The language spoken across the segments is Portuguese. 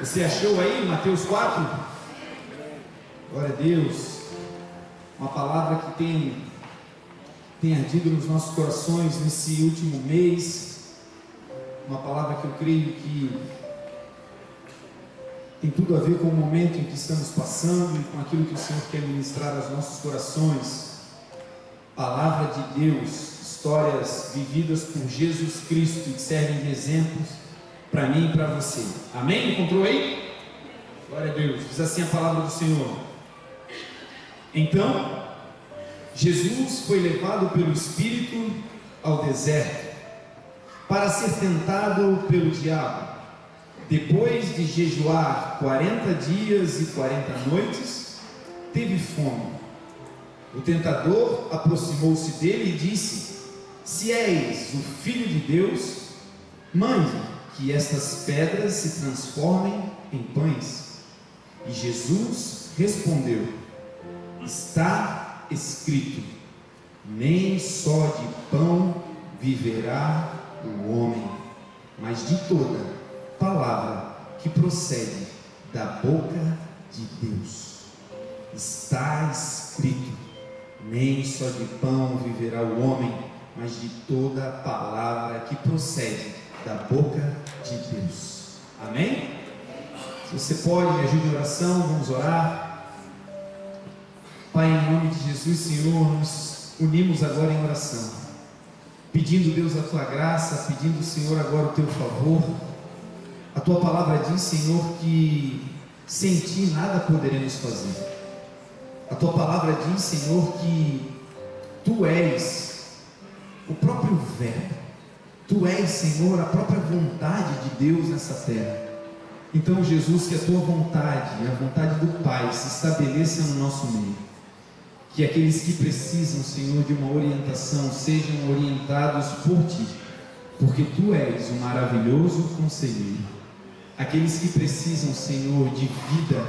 Você achou aí Mateus 4? Glória a Deus. Uma palavra que tem ardido nos nossos corações nesse último mês. Uma palavra que eu creio que tem tudo a ver com o momento em que estamos passando e com aquilo que o Senhor quer ministrar aos nossos corações. Palavra de Deus, histórias vividas por Jesus Cristo que servem de exemplos para mim e para você. Amém? Encontrou aí? Glória a Deus. Diz assim a palavra do Senhor. Então, Jesus foi levado pelo Espírito ao deserto para ser tentado pelo diabo. Depois de jejuar 40 dias e 40 noites, teve fome. O tentador aproximou-se dele e disse: se és o Filho de Deus, mande que estas pedras se transformem em pães. E Jesus respondeu: está escrito, nem só de pão viverá o homem, mas de toda palavra que procede da boca de Deus. Está escrito, nem só de pão viverá o homem, mas de toda palavra que procede da boca de Deus. Amém? Se você pode, me ajude em oração, vamos orar. Pai, em nome de Jesus, Senhor, nos unimos agora em oração, pedindo, Deus, a Tua graça, pedindo, Senhor, agora o Teu favor. A Tua palavra diz, Senhor, que sem Ti nada poderemos fazer. A Tua palavra diz, Senhor, que Tu és o próprio Verbo. Tu és, Senhor, a própria vontade de Deus nessa terra. Então, Jesus, que a Tua vontade, a vontade do Pai, se estabeleça no nosso meio. Que aqueles que precisam, Senhor, de uma orientação, sejam orientados por Ti, porque Tu és o maravilhoso conselheiro. Aqueles que precisam, Senhor, de vida,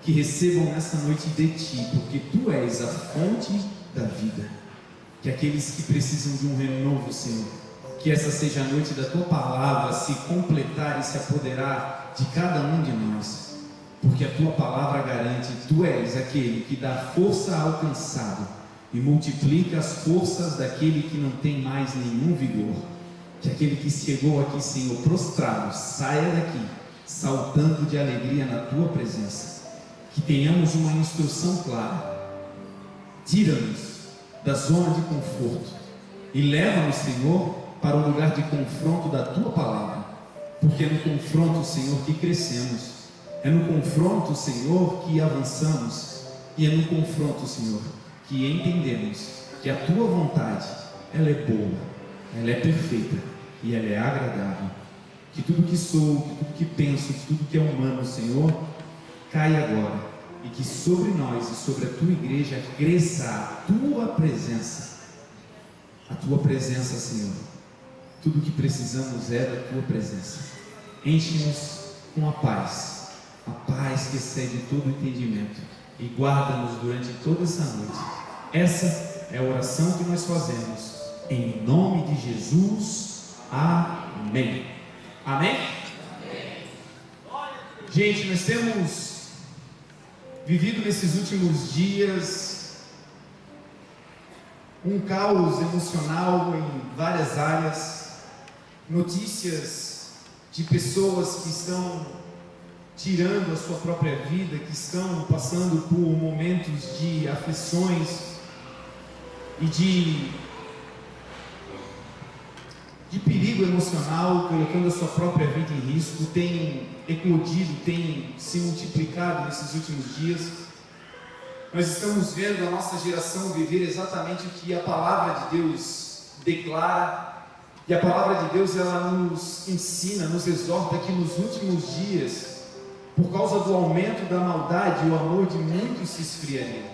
que recebam nessa noite de Ti, porque Tu és a fonte da vida. Que aqueles que precisam de um renovo, Senhor, que essa seja a noite da Tua palavra se completar e se apoderar de cada um de nós, porque a Tua palavra garante: Tu és aquele que dá força ao cansado e multiplica as forças daquele que não tem mais nenhum vigor. Que aquele que chegou aqui, Senhor, prostrado, saia daqui saltando de alegria na Tua presença. Que tenhamos uma instrução clara. Tira-nos da zona de conforto e leva-nos, Senhor, para o lugar de confronto da Tua palavra, porque é no confronto, Senhor, que crescemos, é no confronto, Senhor, que avançamos, e é no confronto, Senhor, que entendemos que a Tua vontade, ela é boa, ela é perfeita e ela é agradável. Que tudo que sou, que tudo que penso, que tudo que é humano, Senhor, caia agora, e que sobre nós e sobre a Tua igreja cresça a Tua presença. A Tua presença, Senhor. Tudo que precisamos é da Tua presença. Enche-nos com a paz que excede todo entendimento, e guarda-nos durante toda essa noite. Essa é a oração que nós fazemos, em nome de Jesus. Amém. Amém? Gente, nós temos vivido nesses últimos dias um caos emocional em várias áreas, notícias de pessoas que estão tirando a sua própria vida, que estão passando por momentos de aflições e de perigo emocional, colocando a sua própria vida em risco. Tem eclodido, tem se multiplicado nesses últimos dias. Nós estamos vendo a nossa geração viver exatamente o que a palavra de Deus declara, e a palavra de Deus, ela nos ensina, nos exorta que nos últimos dias, por causa do aumento da maldade, o amor de muitos se esfriaria.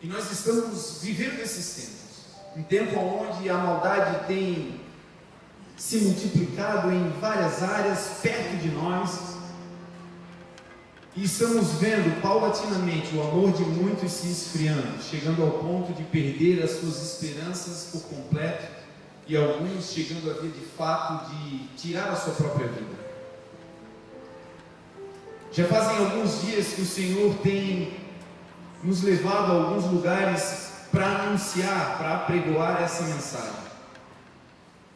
E nós estamos vivendo esses tempos, um tempo onde a maldade tem se multiplicado em várias áreas perto de nós, e estamos vendo paulatinamente o amor de muitos se esfriando, chegando ao ponto de perder as suas esperanças por completo, e alguns chegando a ver de fato de tirar a sua própria vida. Já fazem alguns dias que o Senhor tem nos levado a alguns lugares para anunciar, para apregoar essa mensagem.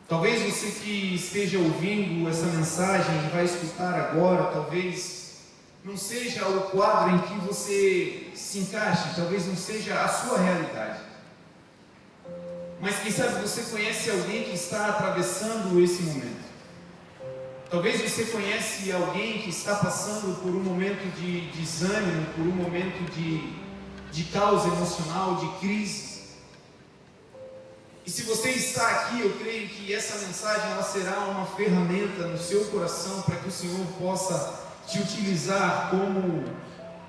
Talvez você que esteja ouvindo essa mensagem e vai escutar agora, talvez não seja o quadro em que você se encaixe, talvez não seja a sua realidade. Mas quem sabe você conhece alguém que está atravessando esse momento. Talvez você conhece alguém que está passando por um momento de desânimo, por um momento de caos emocional, de crise. E se você está aqui, eu creio que essa mensagem ela será uma ferramenta no seu coração para que o Senhor possa te utilizar como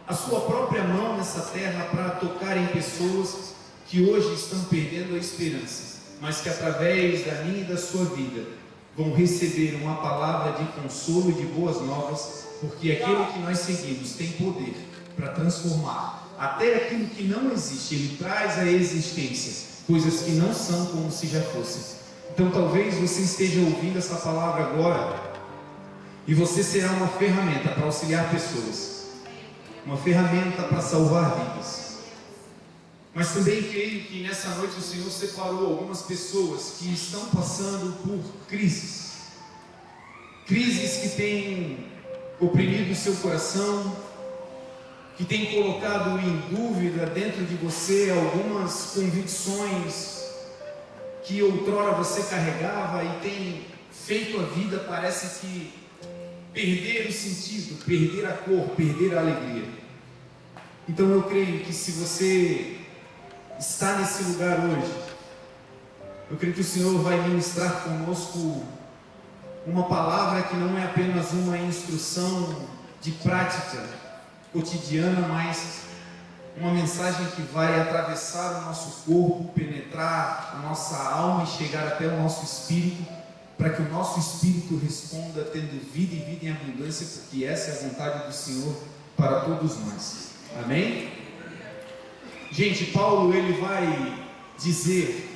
a sua própria mão nessa terra para tocar em pessoas que hoje estão perdendo a esperança, mas que através da minha e da sua vida vão receber uma palavra de consolo e de boas novas, porque aquele que nós seguimos tem poder para transformar até aquilo que não existe. Ele traz à existência coisas que não são como se já fossem. Então talvez você esteja ouvindo essa palavra agora e você será uma ferramenta para auxiliar pessoas, uma ferramenta para salvar vidas. Mas também creio que nessa noite o Senhor separou algumas pessoas que estão passando por crises que têm oprimido o seu coração, que têm colocado em dúvida dentro de você algumas convicções que outrora você carregava e tem feito a vida, parece que perder o sentido, perder a cor, perder a alegria. Então eu creio que se você está nesse lugar hoje, eu creio que o Senhor vai ministrar conosco uma palavra que não é apenas uma instrução de prática cotidiana, mas uma mensagem que vai atravessar o nosso corpo, penetrar a nossa alma e chegar até o nosso espírito, para que o nosso espírito responda tendo vida e vida em abundância, porque essa é a vontade do Senhor para todos nós. Amém? Gente, Paulo ele vai dizer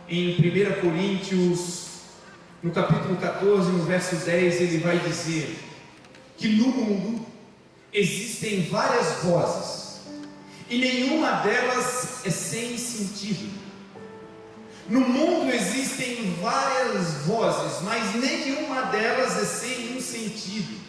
em 1 Coríntios, no capítulo 14, no verso 10, ele vai dizer que no mundo existem várias vozes e nenhuma delas é sem sentido. No mundo existem várias vozes, mas nenhuma delas é sem um sentido.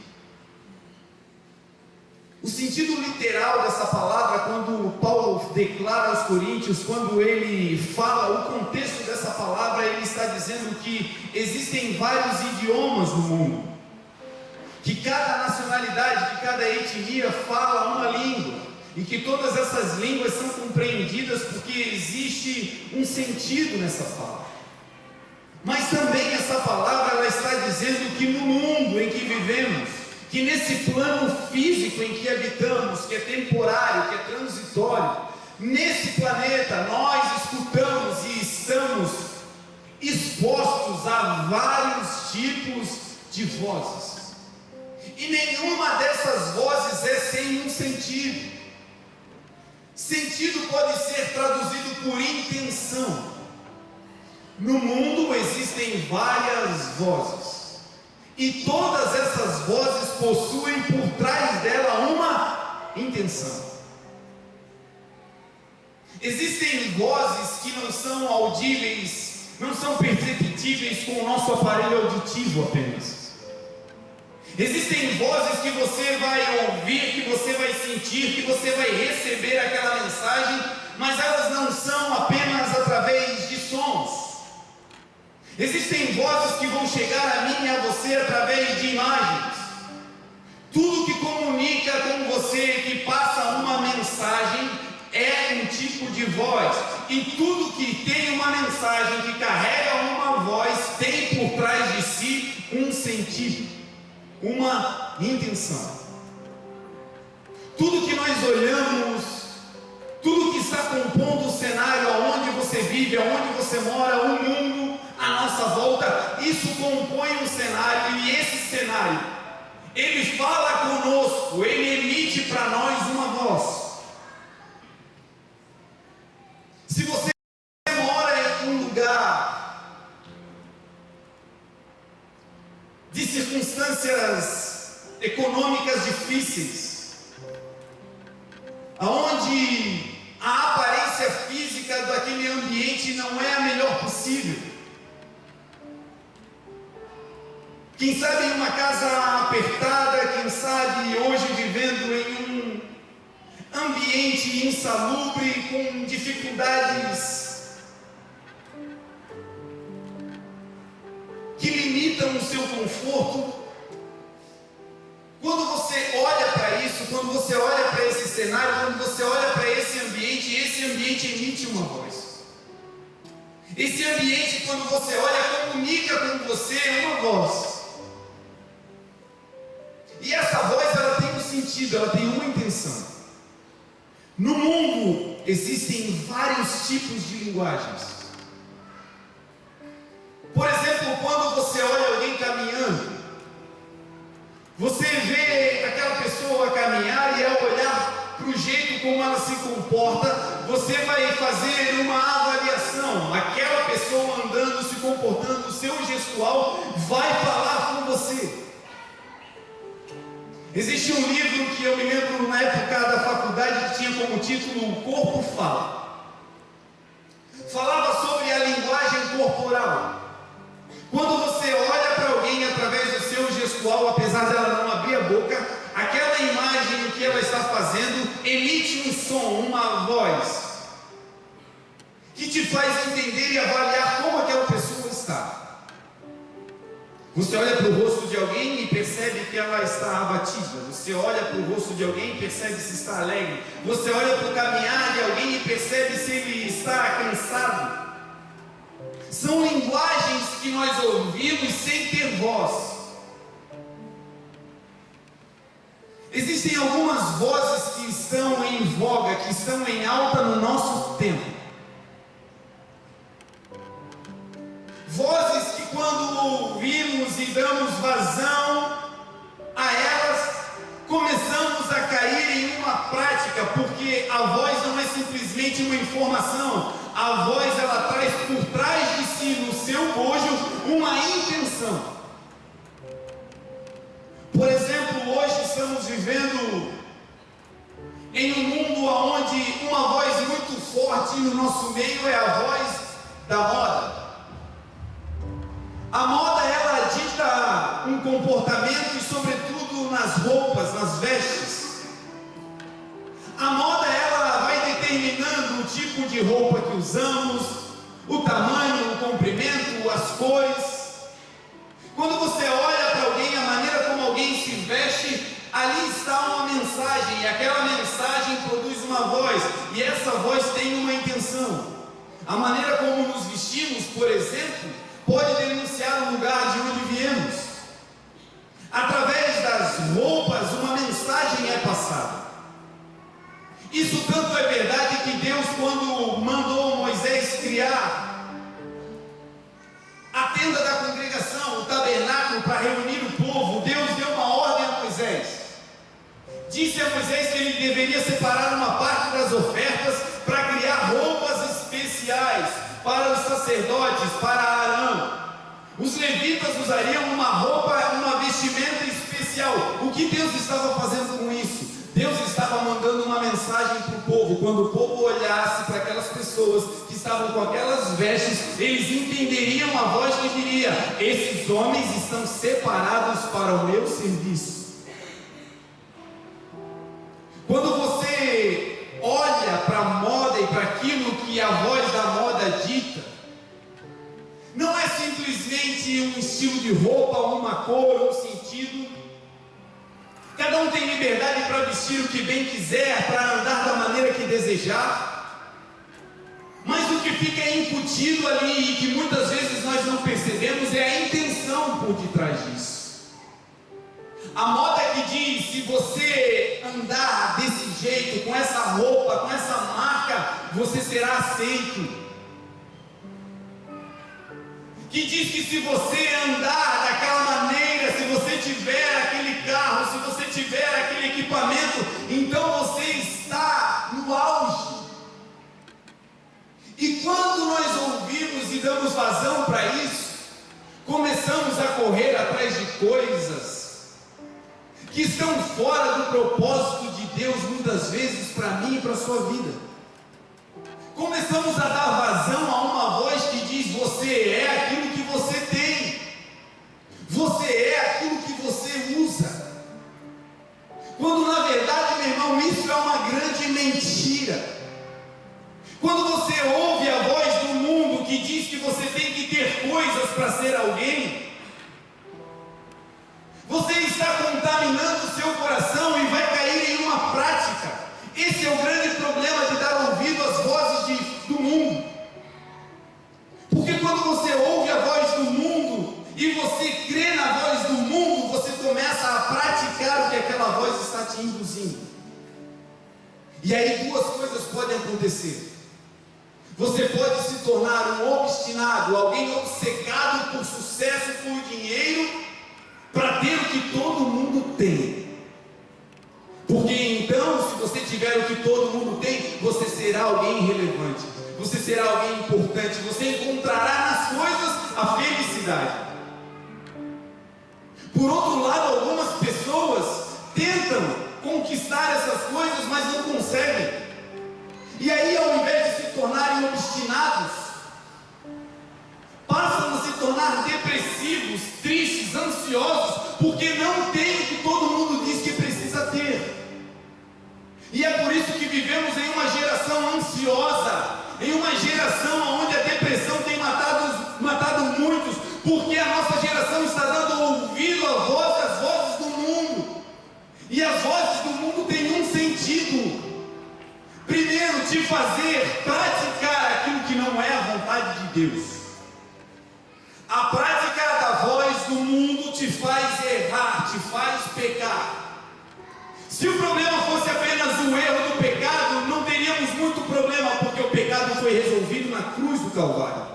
O sentido literal dessa palavra, quando Paulo declara aos Coríntios, quando ele fala o contexto dessa palavra, ele está dizendo que existem vários idiomas no mundo, que cada nacionalidade, que cada etnia fala uma língua, e que todas essas línguas são compreendidas porque existe um sentido nessa fala. Mas também essa palavra ela está dizendo que no mundo em que vivemos, que nesse plano físico em que habitamos, que é temporário, que é transitório, nesse planeta nós escutamos e estamos expostos a vários tipos de vozes, e nenhuma dessas vozes é sem um sentido. Sentido pode ser traduzido por intenção. No mundo existem várias vozes, e todas essas vozes possuem por trás dela uma intenção. Existem vozes que não são audíveis, não são perceptíveis com o nosso aparelho auditivo apenas. Existem vozes que você vai ouvir, que você vai sentir, que você vai receber aquela mensagem, mas elas não são apenas através de sons. Existem vozes que vão chegar a mim e a você através de imagens. Tudo que comunica com você, que passa uma mensagem, é um tipo de voz. E tudo que tem uma mensagem, que carrega uma voz, tem por trás de si um sentido, uma intenção. Tudo que nós olhamos, tudo que está compondo o cenário aonde você vive, aonde você mora, o mundo à nossa volta, isso compõe um cenário, e esse cenário, ele fala conosco, ele emite para nós uma voz. Se você mora em um lugar de circunstâncias econômicas difíceis, aonde a aparência física daquele ambiente não é a melhor possível. Quem sabe em uma casa apertada, quem sabe hoje vivendo em um ambiente insalubre, com dificuldades que limitam o seu conforto. Quando você olha para isso, quando você olha para esse cenário, quando você olha para esse ambiente emite uma voz. Esse ambiente, quando você olha, comunica com você uma voz. E essa voz, ela tem um sentido, ela tem uma intenção. No mundo existem vários tipos de linguagens. Por exemplo, quando você olha alguém caminhando, você vê aquela pessoa caminhar e ao olhar para o jeito como ela se comporta, você vai fazer uma avaliação. Aquela pessoa andando, se comportando, o seu gestual vai falar com você. Existe um livro que eu me lembro na época da faculdade que tinha como título O Corpo Fala. Falava sobre a linguagem corporal. Quando você olha para alguém através do seu gestual, apesar dela não abrir a boca, aquela imagem, o que ela está fazendo, emite um som, uma voz, que te faz entender e avaliar como aquela pessoa está. Você olha para o rosto de alguém e percebe que ela está abatida. Você olha para o rosto de alguém e percebe se está alegre. Você olha para o caminhar de alguém e percebe se ele está cansado. São linguagens que nós ouvimos sem ter voz. Existem algumas vozes que estão em voga, que estão em alta no nosso tempo. Vozes que quando ouvimos e damos vazão a elas, começamos a cair em uma prática, porque a voz não é simplesmente uma informação. A voz, ela traz por trás de si, no seu bojo, uma intenção. Por exemplo, hoje estamos vivendo em um mundo onde uma voz muito forte no nosso meio é a voz da moda. A moda, ela dita um comportamento e sobretudo nas roupas, nas vestes. A moda, ela vai determinando o tipo de roupa que usamos, o tamanho, o comprimento, as cores. Quando você olha para alguém, a maneira como alguém se veste, ali está uma mensagem, e aquela mensagem produz uma voz, e essa voz tem uma intenção. A maneira como nos vestimos, por exemplo, pode denunciar o lugar de onde viemos. Através das roupas, uma mensagem é passada. Isso tanto é verdade que Deus, quando mandou Moisés criar a tenda da congregação, o tabernáculo, para reunir o povo, Deus deu uma ordem a Moisés. Disse a Moisés que ele deveria separar uma parte das ofertas para criar roupas especiais para os sacerdotes, para Arão. Os levitas usariam uma roupa, uma vestimenta especial. O que Deus estava fazendo com isso? Deus estava mandando uma mensagem para o povo. Quando o povo olhasse para aquelas pessoas que estavam com aquelas vestes, eles entenderiam a voz que diria: esses homens estão separados para o meu serviço. Quando você olha para a moda e para aquilo que a voz da moda dita, não é simplesmente um estilo de roupa, uma cor, um sentido. Cada um tem liberdade para vestir o que bem quiser, para andar da maneira que desejar. Mas o que fica incutido ali e que muitas vezes nós não percebemos é a intenção por detrás disso. A moda que diz: se você andar desse jeito, com essa roupa, com essa marca, você será aceito. Que diz que se você andar daquela maneira, se você tiver aquele carro, se você tiver aquele equipamento, então você está no auge. E quando nós ouvimos e damos vazão para isso, começamos a correr atrás de coisas que estão fora do propósito de Deus, muitas vezes para mim e para a sua vida. Começamos a dar vazão a uma voz que diz: você é aquilo que você tem, você é aquilo que você usa, quando na verdade, meu irmão, isso é uma grande mentira. Quando você ouve a voz do mundo que diz que você tem que ter coisas para ser alguém, você está contaminando o seu coração e vai cair em uma prática. Esse é o grande problema de dar ouvido às vozes do mundo. Porque quando você ouve a voz do mundo e você crê na voz do mundo, você começa a praticar o que aquela voz está te induzindo. E aí duas coisas podem acontecer. Você pode se tornar um obstinado, alguém obcecado por sucesso, por dinheiro, para ter o que todo mundo tem. Porque então, se você tiver o que todo mundo tem, você será alguém relevante, você será alguém importante, você encontrará nas coisas a felicidade. Por outro lado, algumas pessoas tentam conquistar essas coisas, mas não conseguem. E aí, ao invés de se tornarem obstinados, passam a se tornar depressivos, tristes, ansiosos, porque não têm o que todo mundo diz que precisa ter. E é por isso que vivemos em uma geração ansiosa, em uma geração onde a depressão tem matado muitos, porque a nossa geração está dando ouvido às vozes do mundo. E as vozes do mundo têm um sentido. Primeiro, te fazer praticar aquilo que não é a vontade de Deus. A prática da voz do mundo te faz errar, te faz pecar. Se o problema fosse apenas o erro do pecado, não teríamos muito problema, porque o pecado foi resolvido na cruz do Calvário.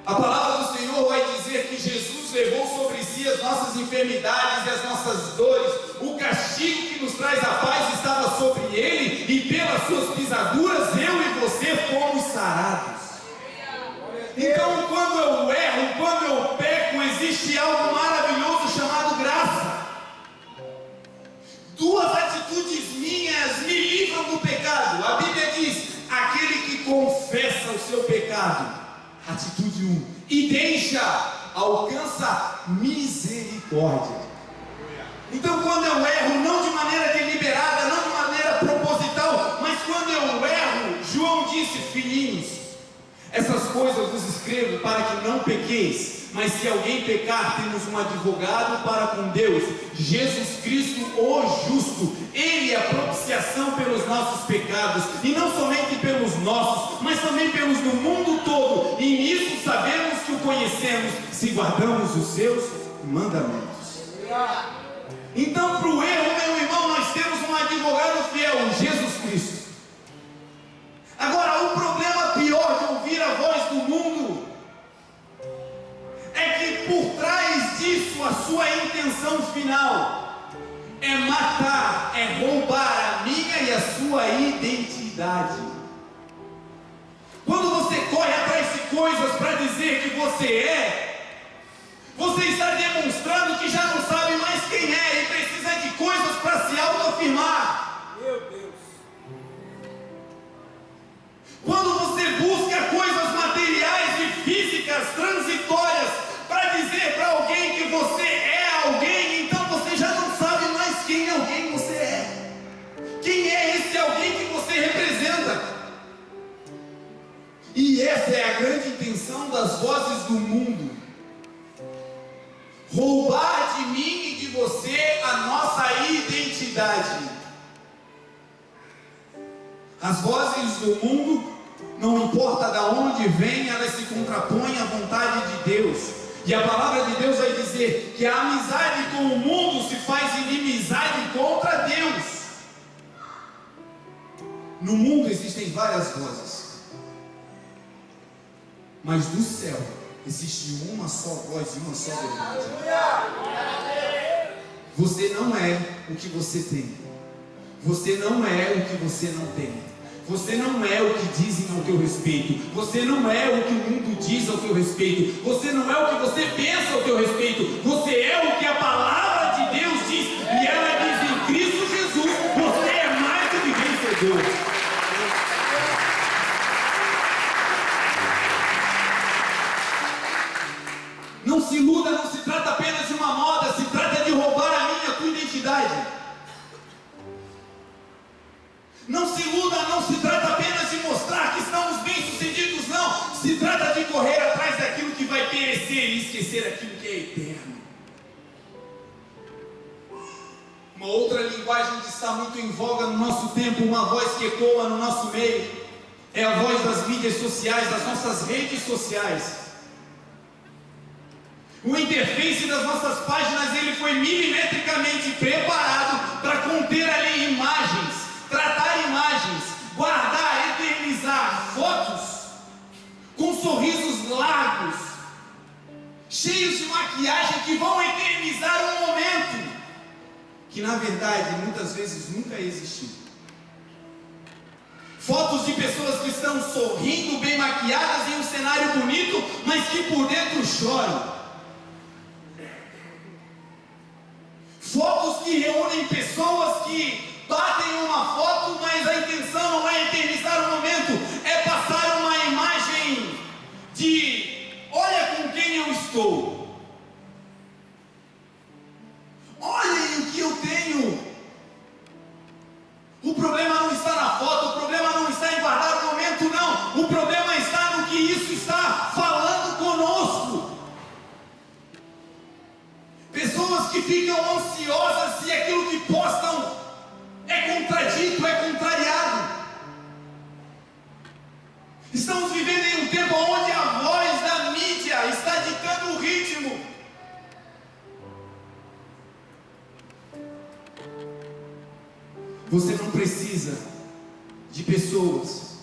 A palavra do Senhor vai dizer que Jesus levou sobre si as nossas enfermidades e as nossas dores. O castigo que nos traz a paz estava sobre ele, e pelas suas pisaduras eu e você fomos sarados. Então, quando eu erro, quando eu peco, existe algo maravilhoso chamado graça. Duas atitudes minhas me livram do pecado. A Bíblia diz: aquele que confessa o seu pecado, atitude 1, e deixa, alcança misericórdia. Então, quando eu erro, não de maneira deliberada, não de maneira proposital, mas quando eu erro, João disse: filhinhos, essas coisas vos escrevo para que não pequeis. Mas se alguém pecar, temos um advogado para com Deus, Jesus Cristo, o justo. Ele é a propiciação pelos nossos pecados, e não somente pelos nossos, mas também pelos do mundo todo. E nisso sabemos que o conhecemos, se guardamos os seus mandamentos. Então, para o erro, meu irmão, nós temos um advogado fiel, Jesus Cristo. Agora, o problema pior de ouvir a voz do mundo é que por trás disso a sua intenção final é matar, é roubar a minha e a sua identidade. Quando você corre atrás de coisas para dizer que você está demonstrando que já não sabe mais quem é e precisa de coisas para se autoafirmar. Meu Deus! Quando você busca coisas materiais e físicas transitórias para dizer para alguém que você é alguém, então você já não sabe mais quem alguém você é. Quem é esse alguém que você representa? E essa é a grande intenção das vozes do mundo: roubar de mim e de você a nossa identidade. As vozes do mundo, não importa de onde vêm, elas se contrapõem à vontade de Deus. E a palavra de Deus vai dizer que a amizade com o mundo se faz inimizade contra Deus. No mundo existem várias vozes, mas do céu existe uma só voz e uma só verdade. Você não é o que você tem. Você não é o que você não tem. Você não é o que dizem ao teu respeito. Você não é o que o mundo diz ao teu respeito. Você não é o que você pensa ao teu respeito. Você é o que a palavra de Deus diz E ela diz: em Cristo Jesus, você é mais do que vencedor. Não se iluda, não se trata apenas de uma moda, se trata de roubar a minha e a tua identidade. Não se iluda, não se trata apenas de mostrar que estamos bem-sucedidos, não. Se trata de correr atrás daquilo que vai perecer e esquecer aquilo que é eterno. Uma outra linguagem que está muito em voga no nosso tempo, uma voz que ecoa no nosso meio, é a voz das mídias sociais, das nossas redes sociais. O interface das nossas páginas, ele foi milimetricamente preparado para conter ali imagens, tratar imagens, guardar, eternizar fotos com sorrisos largos, cheios de maquiagem, que vão eternizar um momento que na verdade muitas vezes nunca existiu. Fotos de pessoas que estão sorrindo, bem maquiadas em um cenário bonito, mas que por dentro choram. Fotos que reúnem pessoas que batem uma foto, mas a intenção não é eternizar o momento, é passar uma imagem de: olha com quem eu estou, olhem o que eu tenho. O problema não está na foto, o problema não está em guardar o momento, não. O problema está no que isso está falando conosco. Pessoas que ficam ansiosas se aquilo que postam é contradito, é contrariado. Estamos vivendo em um tempo onde a voz da mídia está ditando o ritmo. Você não precisa de pessoas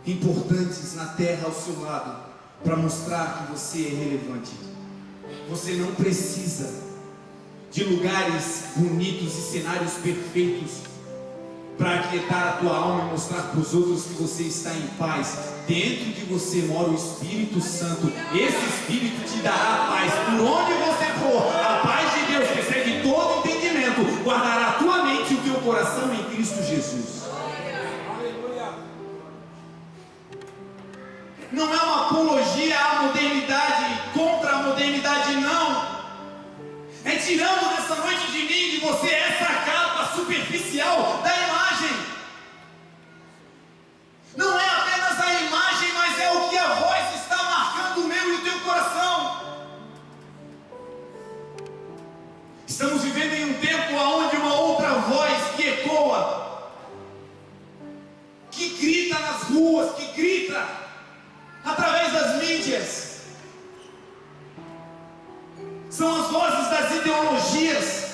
importantes na terra ao seu lado para mostrar que você é relevante. Você não precisa de lugares bonitos e cenários perfeitos para aquietar a tua alma e mostrar para os outros que você está em paz. Dentro de você mora o Espírito Santo. Esse Espírito te dará paz por onde você for. A paz de Deus, que excede todo entendimento, guardará a tua mente e o teu coração em Cristo Jesus. Não é uma apologia à modernidade, contra a modernidade, não. É tirando nessa noite de mim, de você, essa capa superficial da imagem. Não é apenas a imagem, mas é o que a voz está marcando o meu e o teu coração. Estamos vivendo em um tempo onde uma outra voz que ecoa, que grita nas ruas, que grita através das mídias, são as vozes das ideologias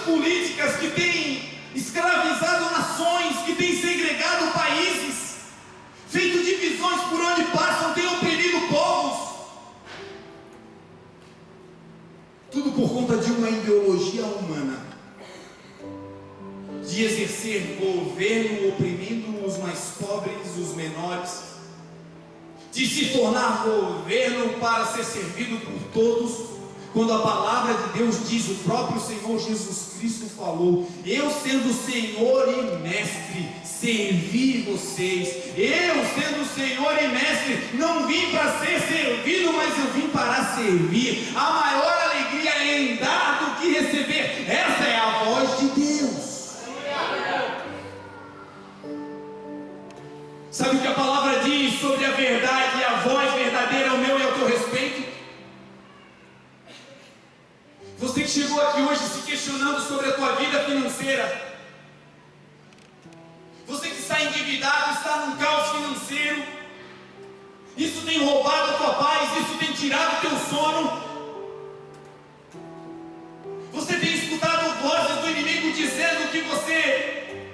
políticas que têm escravizado nações, que têm segregado países, feito divisões por onde passam, têm oprimido povos, tudo por conta de uma ideologia humana, de exercer governo oprimindo os mais pobres, os menores, de se tornar governo para ser servido por todos, quando a palavra de Deus diz, o próprio Senhor Jesus Cristo falou: eu sendo Senhor e Mestre, servi vocês. Eu sendo Senhor e Mestre, não vim para ser servido, mas eu vim para servir. A maior alegria é em dar do que receber. Essa é a voz de Deus. Sabe o que a palavra diz sobre a verdade, a voz verdadeira ao meu e ao teu respeito? Você que chegou aqui hoje se questionando sobre a tua vida financeira, você que está endividado, está num caos financeiro, isso tem roubado a tua paz, isso tem tirado o teu sono. Você tem escutado vozes do inimigo dizendo que você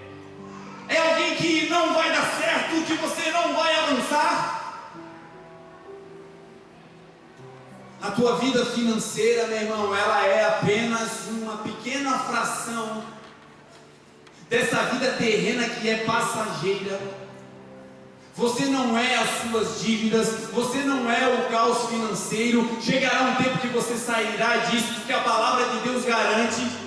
é alguém que não vai dar certo, que você não vai avançar. A tua vida financeira, meu irmão, ela é apenas uma pequena fração dessa vida terrena que é passageira. você não é as suas dívidas, você não é o caos financeiro. Chegará um tempo que você sairá disso, porque a palavra de Deus garante.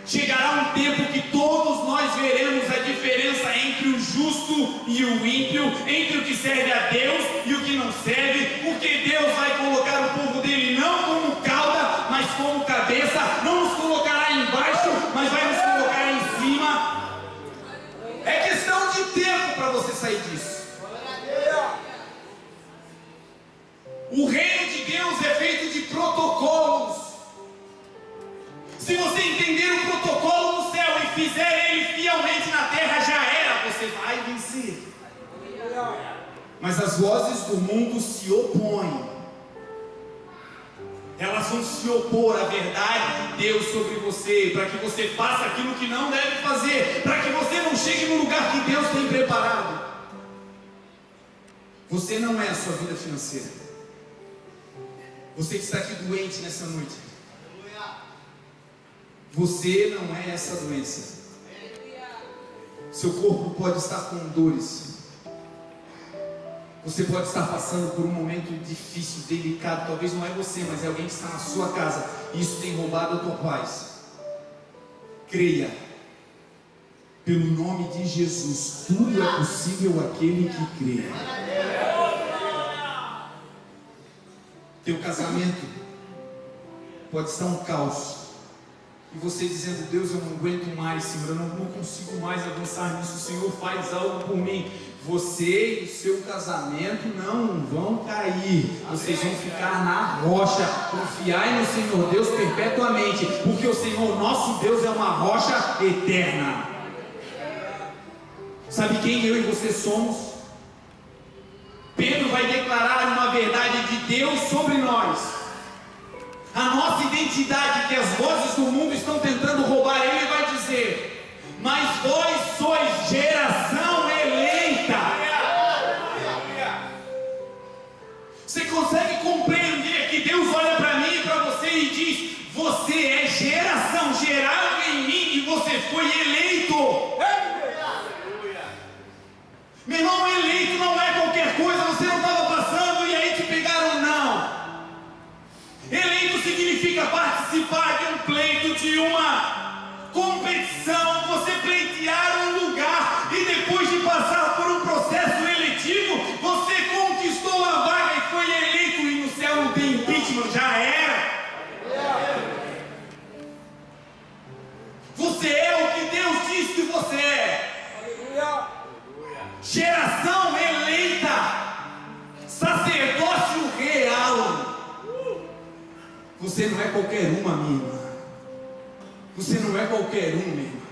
Chegará um tempo que todos nós veremos a diferença entre o justo e o ímpio, entre o que serve a Deus e o que não serve, porque Deus vai colocar o povo dele não como cauda, mas como cabeça. Não nos colocará embaixo, mas vai nos colocar em cima. É questão de tempo para você sair disso. O reino de Deus é feito de protocolos. Se você entender o protocolo no céu e fizer ele fielmente na terra, já era, você vai vencer. Mas as vozes do mundo se opõem. Elas vão se opor à verdade de Deus sobre você, para que você faça aquilo que não deve fazer, para que você não chegue no lugar que Deus tem preparado. Você não é a sua vida financeira. Você que está aqui doente nessa noite, você não é essa doença. Seu corpo pode estar com dores. Você pode estar passando por um momento difícil, delicado. Talvez não é você, mas é alguém que está na sua casa. E isso tem roubado a tua paz. Creia. Pelo nome de Jesus, tudo é possível àquele que crê. Teu casamento pode estar um caos. E você dizendo: Deus, eu não aguento mais, Senhor, eu não consigo mais avançar nisso, Senhor, faz algo por mim. Você e o seu casamento não vão cair, vocês vão ficar na rocha. Confiai no Senhor Deus perpetuamente, porque o Senhor nosso Deus é uma rocha eterna. Sabe quem eu e você somos? Pedro vai declarar uma verdade de Deus sobre nós. A nossa identidade que as vozes do mundo estão tentando roubar, ele vai dizer: mas vós sois geração eleita. Você consegue compreender que Deus olha para mim e para você e diz: você é geração gerada em mim e você foi eleito. Meu irmão, eleito não é qualquer coisa. Você não estava passando e aí te pegaram, não. Eleito significa participar de um pleito, de uma competição, você pleitear um lugar e depois de passar por um processo eletivo, você conquistou a vaga e foi eleito. E no céu não tem impeachment, já era. Você é o que Deus diz que você é. Geração eleita, sacerdócio real. Você não é qualquer uma, minha irmã. Você não é qualquer um, meu irmão.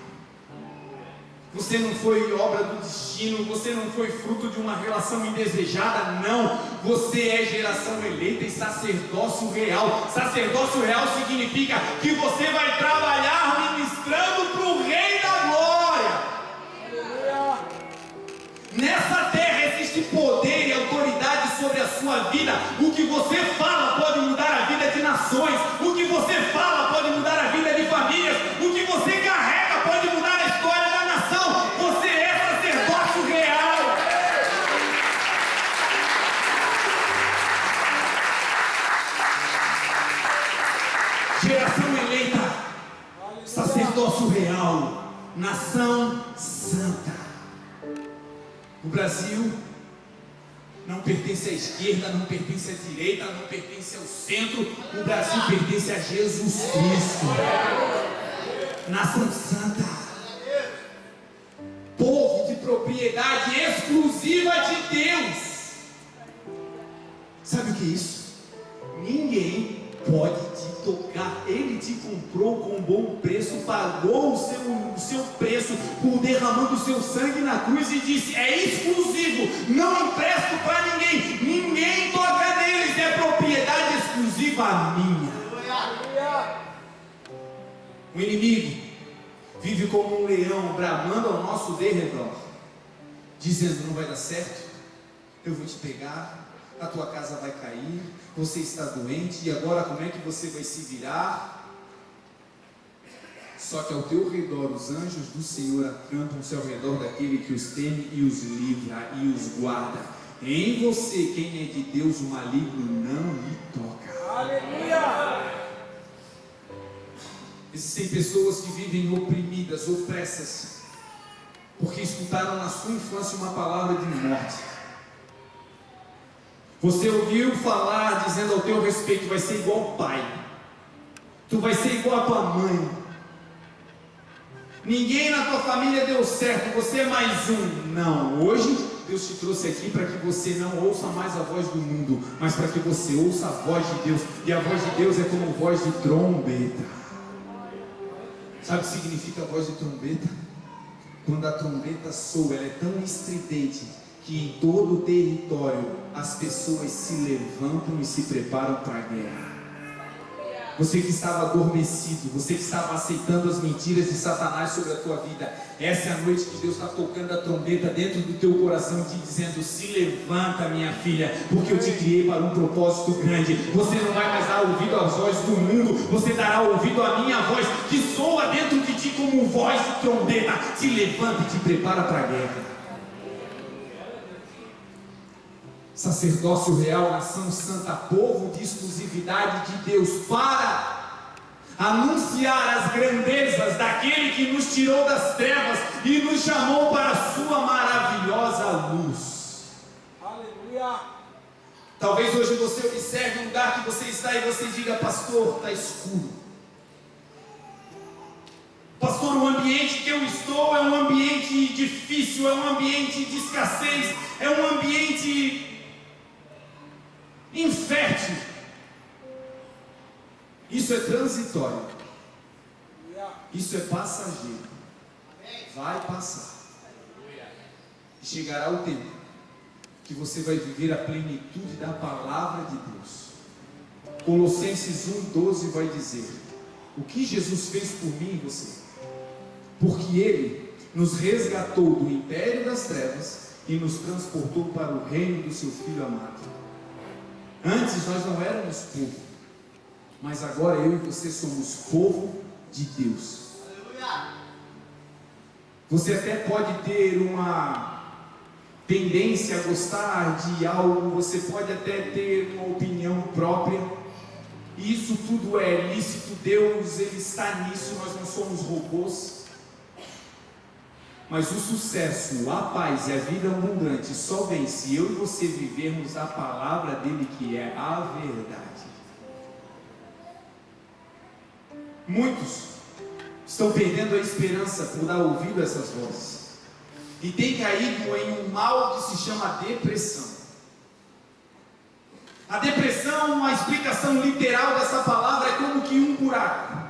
Você não foi obra do destino. Você não foi fruto de uma relação indesejada, não. Você é geração eleita e sacerdócio real. Sacerdócio real significa que você vai trabalhar ministrando para o Rei da Glória. Nessa terra existe poder e autoridade sobre a sua vida. O que você fala pode mudar a vida de nações. O que você fala pode mudar a vida de famílias. O que você carrega pode mudar a história da nação. Você é sacerdócio real. Geração eleita, sacerdócio real, nação santa. O Brasil não pertence à esquerda, não pertence à direita, não pertence ao centro. O Brasil pertence a Jesus Cristo. Nação santa, povo de propriedade exclusiva de Deus. Sabe o que é isso? Ninguém pode te tocar. Ele te comprou com um bom preço, pagou o seu preço por derramando o seu sangue na cruz e disse: é exclusivo, não empresto para ninguém, ninguém toca neles, é propriedade exclusiva minha. O inimigo vive como um leão bramando ao nosso derredor, dizendo: não vai dar certo, eu vou te pegar, a tua casa vai cair, você está doente, e agora como é que você vai se virar? Só que ao teu redor os anjos do Senhor acampam-se ao redor daquele que os teme e os livra e os guarda. Em você, quem é de Deus, o maligno não lhe toca. Aleluia! Existem pessoas que vivem oprimidas, opressas, porque escutaram na sua infância uma palavra de morte. Você ouviu falar dizendo ao teu respeito: vai ser igual ao pai, tu vai ser igual a tua mãe, ninguém na tua família deu certo, você é mais um. Não, hoje Deus te trouxe aqui para que você não ouça mais a voz do mundo, mas para que você ouça a voz de Deus. E a voz de Deus é como voz de trombeta. Sabe o que significa a voz de trombeta? Quando a trombeta soa, ela é tão estridente que em todo o território as pessoas se levantam e se preparam para a guerra. Você que estava adormecido, você que estava aceitando as mentiras de Satanás sobre a tua vida, essa é a noite que Deus está tocando a trombeta dentro do teu coração e te dizendo: se levanta, minha filha, porque eu te criei para um propósito grande. Você não vai mais dar ouvido às vozes do mundo, você dará ouvido à minha voz, que soa dentro de ti como voz de trombeta. Se levanta e te prepara para a guerra. Sacerdócio real, nação santa, povo de exclusividade de Deus, para anunciar as grandezas daquele que nos tirou das trevas e nos chamou para a sua maravilhosa luz. Aleluia! Talvez hoje você observe um lugar que você está e você diga: pastor, está escuro. Pastor, o ambiente que eu estou é um ambiente difícil, é um ambiente de escassez, é um ambiente infértil. Isso é transitório, isso é passageiro, vai passar. E chegará o tempo que você vai viver a plenitude da palavra de Deus. Colossenses 1,12 vai dizer: o que Jesus fez por mim e você, porque Ele nos resgatou do império das trevas e nos transportou para o reino do seu Filho amado. Antes nós não éramos povo, mas agora eu e você somos povo de Deus. Você até pode ter uma tendência a gostar de algo, você pode até ter uma opinião própria, e isso tudo é lícito. Deus, Ele está nisso, nós não somos robôs. Mas o sucesso, a paz e a vida abundante só vem se eu e você vivermos a palavra dele, que é a verdade. Muitos estão perdendo a esperança por dar ouvido a essas vozes e têm caído em um mal que se chama depressão. A depressão, a explicação literal dessa palavra, é como que um buraco,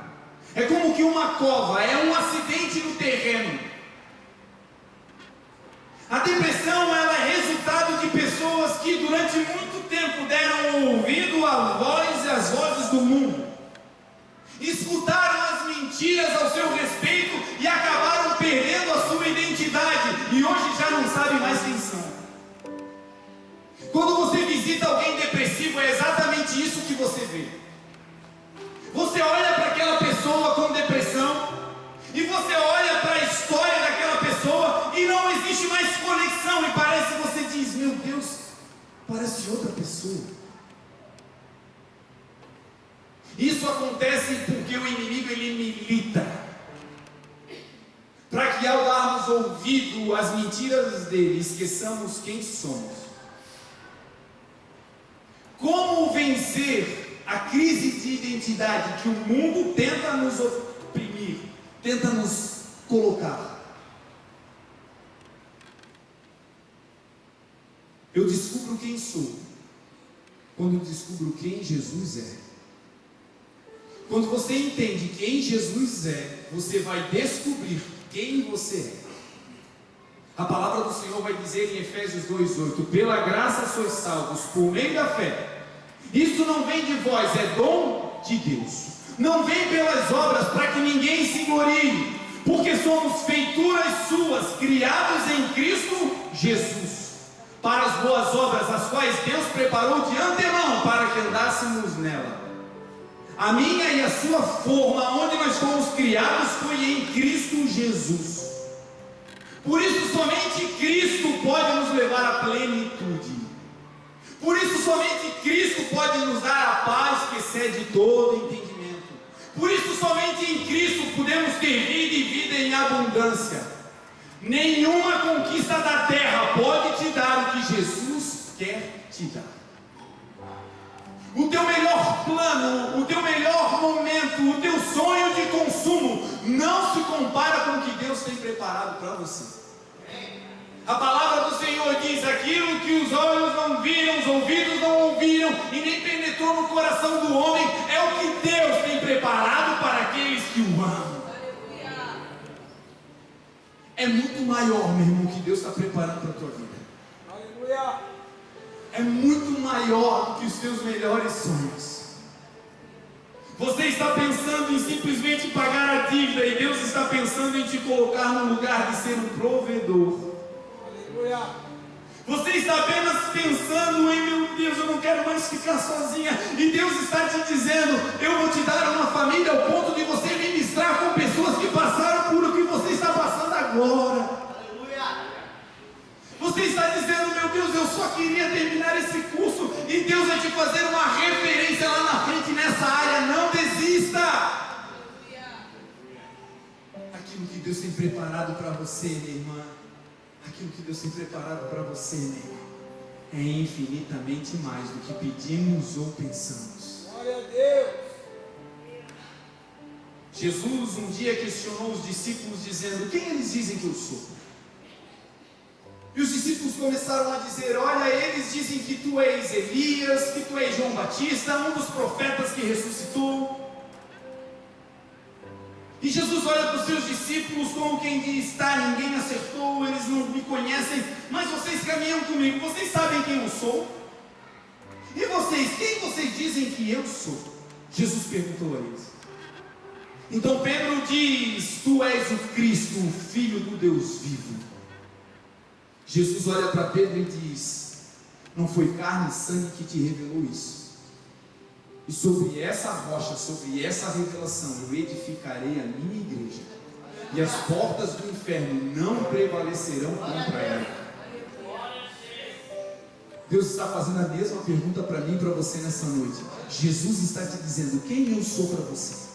é como que uma cova, é um acidente no terreno. A depressão, ela é resultado de pessoas que durante muito tempo deram ouvido à voz e às vozes do mundo, escutaram as mentiras ao seu respeito e acabaram perdendo a sua identidade, e hoje já não sabem mais quem são. Quando você visita alguém depressivo, é exatamente isso que você vê. Você olha para aquela pessoa com depressão e você olha para a história daquela pessoa e não existe mais conexão, e parece que você diz: meu Deus, parece outra pessoa. Isso acontece porque o inimigo, ele milita para que, ao darmos ouvido às mentiras dele, esqueçamos quem somos. Como vencer a crise de identidade que o mundo tenta nos oprimir, tenta nos colocar? Eu descubro quem sou quando eu descubro quem Jesus é. Quando você entende quem Jesus é, você vai descobrir quem você é. A palavra do Senhor vai dizer em Efésios 2,8: pela graça sois salvos por meio da fé. Isso não vem de vós, é dom de Deus. Não vem pelas obras, para que ninguém se glorie, porque somos feituras suas, criados em Cristo Jesus, para as boas obras, as quais Deus preparou de antemão para que andássemos nela. A minha e a sua forma, onde nós fomos criados, foi em Cristo Jesus. Por isso, somente Cristo pode nos levar à plenitude. Por isso, somente Cristo pode nos dar a paz que excede todo entendimento. Por isso, somente em Cristo podemos ter vida e vida em abundância. Nenhuma conquista da terra pode te dar o que Jesus quer te dar. O teu melhor plano, o teu melhor momento, o teu sonho de consumo não se compara com o que Deus tem preparado para você. A palavra do Senhor diz: aquilo que os olhos não viram, os ouvidos não ouviram e nem penetrou no coração do homem, é o que Deus tem preparado para aqueles que o amam. É muito maior, meu irmão, que Deus está preparando para a tua vida. Aleluia. É muito maior do que os teus melhores sonhos. Você está pensando em simplesmente pagar a dívida e Deus está pensando em te colocar no lugar de ser um provedor. Aleluia. Você está apenas pensando em: meu Deus, eu não quero mais ficar sozinha. E Deus está te dizendo: eu vou te dar uma família ao ponto de você ministrar com pessoas que passaram por o que você está passando agora. Você está dizendo: meu Deus, eu só queria terminar esse curso, e Deus vai te fazer uma referência lá na frente nessa área. Não desista. Aquilo que Deus tem preparado para você, minha irmã, aquilo que Deus tem preparado para você, meu irmão, é infinitamente mais do que pedimos ou pensamos. Glória a Deus. Jesus um dia questionou os discípulos dizendo: quem eles dizem que eu sou? E os discípulos começaram a dizer: olha, eles dizem que tu és Elias, que tu és João Batista, um dos profetas que ressuscitou. E Jesus olha para os seus discípulos como quem diz: tá, ninguém acertou, eles não me conhecem, mas vocês caminham comigo, vocês sabem quem eu sou? E vocês, quem vocês dizem que eu sou? Jesus perguntou a eles. Então Pedro diz: tu és o Cristo, o Filho do Deus vivo. Jesus olha para Pedro e diz: não foi carne e sangue que te revelou isso. E sobre essa rocha, sobre essa revelação, eu edificarei a minha igreja, e as portas do inferno não prevalecerão contra ela. Deus está fazendo a mesma pergunta para mim e para você nessa noite. Jesus está te dizendo: quem eu sou para você?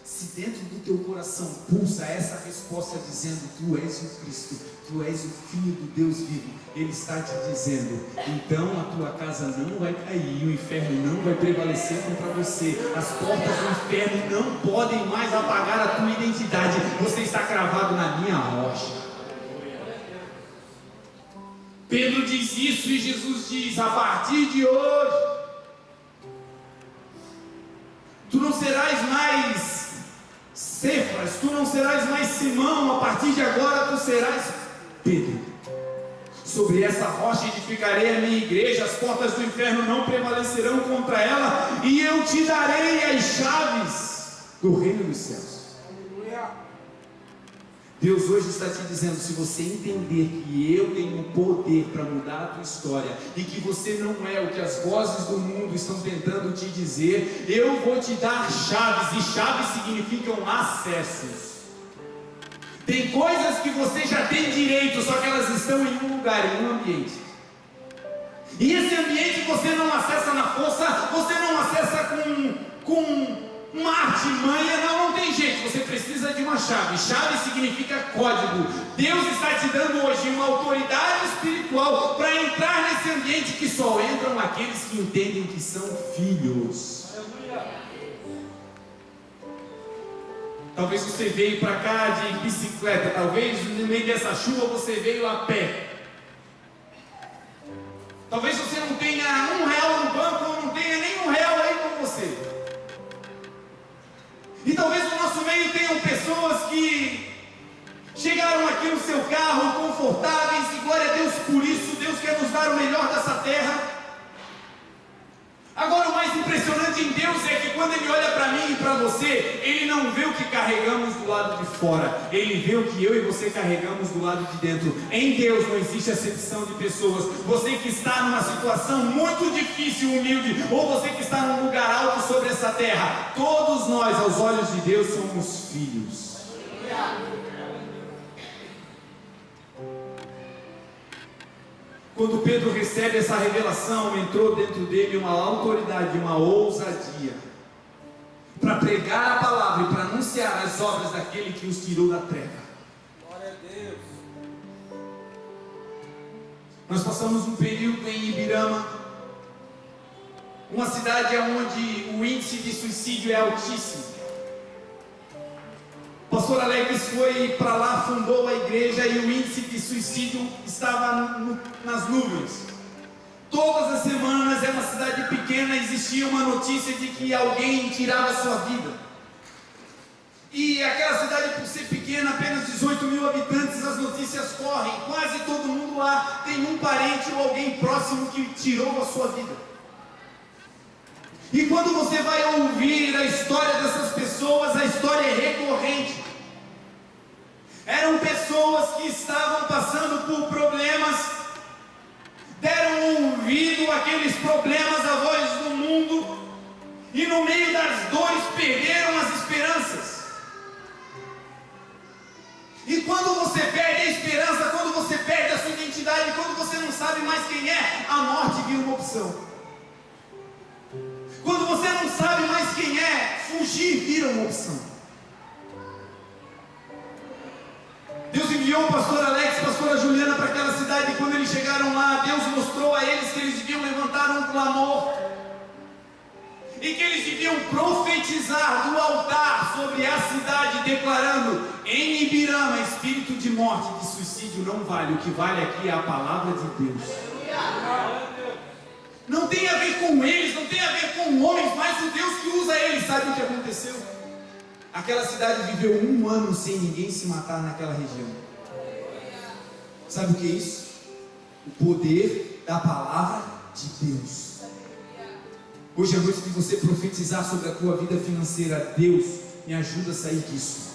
Se dentro do teu coração pulsa essa resposta dizendo: tu és o Cristo, tu és o Filho do Deus vivo, Ele está te dizendo: então a tua casa não vai cair, o inferno não vai prevalecer contra você, as portas do inferno não podem mais apagar a tua identidade, você está cravado na minha rocha. Pedro diz isso e Jesus diz: a partir de hoje tu não serás mais Cefas, tu não serás mais Simão, a partir de agora tu serás Pedro. Sobre essa rocha edificarei a minha igreja, as portas do inferno não prevalecerão contra ela, e eu te darei as chaves do reino dos céus. Deus hoje está te dizendo: se você entender que eu tenho poder para mudar a tua história, e que você não é o que as vozes do mundo estão tentando te dizer, eu vou te dar chaves, e chaves significam acessos. Tem coisas que você já tem direito, só que elas estão em um lugar, em um ambiente. E esse ambiente você não acessa na força, você não acessa com uma artimanha, não tem jeito, você precisa de uma chave. Chave significa código. Deus está te dando hoje uma autoridade espiritual para entrar nesse ambiente que só entram aqueles que entendem que são filhos. Talvez você veio para cá de bicicleta, talvez no meio dessa chuva você veio a pé. Talvez você não tenha R$1 no banco, ou não tenha nem R$1 aí com você. E talvez no nosso meio tenham pessoas que chegaram aqui no seu carro confortáveis, e glória a Deus por isso. Deus quer nos dar o melhor dessa terra. Agora, o mais impressionante em Deus é que quando Ele olha para mim e para você, Ele não vê o que carrega carregamos do lado de fora, Ele vê o que eu e você carregamos do lado de dentro. Em Deus não existe acepção de pessoas. Você que está numa situação muito difícil, humilde, ou você que está num lugar alto sobre essa terra, todos nós, aos olhos de Deus, somos filhos. Quando Pedro recebe essa revelação, entrou dentro dele uma autoridade, uma ousadia, para pregar a palavra e para anunciar as obras daquele que os tirou da treva. Glória a Deus. Nós passamos um período em Ibirama, uma cidade onde o índice de suicídio é altíssimo. O pastor Alex foi para lá, fundou a igreja e o índice de suicídio estava nas nuvens. Todas as semanas, é uma cidade pequena, existia uma notícia de que alguém tirava sua vida. E aquela cidade, por ser pequena, apenas 18 mil habitantes, as notícias correm. Quase todo mundo lá tem um parente ou alguém próximo que tirou a sua vida. E quando você vai ouvir a história dessas pessoas, a história é recorrente. Eram pessoas que estavam passando por problemas, deram ouvido àqueles problemas à voz do mundo, e no meio das dores perderam as esperanças. E quando você perde a esperança, quando você perde a sua identidade, quando você não sabe mais quem é, a morte vira uma opção. Quando você não sabe mais quem é, fugir vira uma opção. Deus enviou o pastor Alex e a pastora Juliana para aquela cidade, e quando eles chegaram lá, Deus mostrou a eles que eles deviam levantar um clamor, e que eles deviam profetizar do altar sobre a cidade, declarando: em Ibirama, espírito de morte, de suicídio não vale, o que vale aqui é a palavra de Deus. Não tem a ver com eles, não tem a ver com homens, mas o Deus que usa eles. Sabe o que aconteceu? Aquela cidade viveu 1 ano sem ninguém se matar naquela região. Sabe o que é isso? O poder da palavra de Deus. Hoje é noite de você profetizar sobre a tua vida financeira. Deus, me ajuda a sair disso.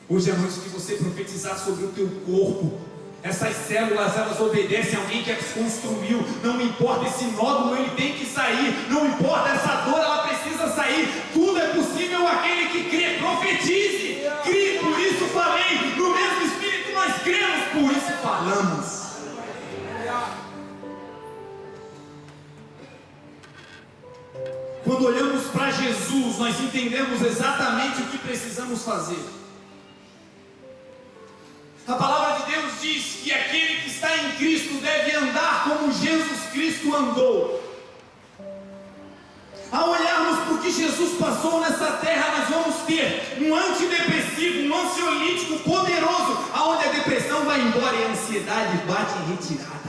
Hoje é noite de você profetizar sobre o teu corpo. Essas células, elas obedecem a alguém que as construiu. Não importa esse nódulo, ele tem que sair. Não importa essa dor, ela precisa sair. Tudo é possível àquele que crê. Profetize, crie, por isso falei. No mesmo Espírito nós cremos, por isso falamos. Quando olhamos para Jesus, nós entendemos exatamente o que precisamos fazer. A palavra de Deus diz que aquele que está em Cristo deve andar como Jesus Cristo andou. Ao olharmos para o que Jesus passou nessa terra, nós vamos ter um antidepressivo, um ansiolítico poderoso, aonde a depressão vai embora e a ansiedade bate em retirada.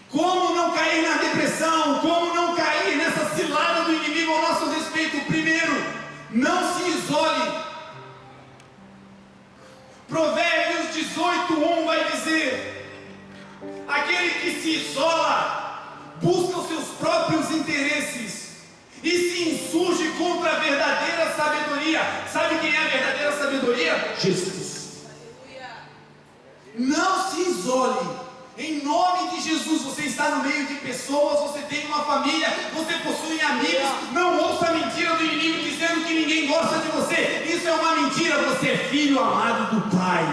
Como não cair na depressão? Como não cair nessa cilada do inimigo ao nosso respeito? Primeiro, não se isole. Provérbios 18:1 vai dizer: aquele que se isola busca os seus próprios interesses e se insurge contra a verdadeira sabedoria. Sabe quem é a verdadeira sabedoria? Jesus. Não se isole. Em nome de Jesus, você está no meio de pessoas, você tem uma família, você possui amigos. Não ouça a mentira do inimigo dizendo que ninguém gosta de você. Isso é uma mentira, você é filho amado do Pai.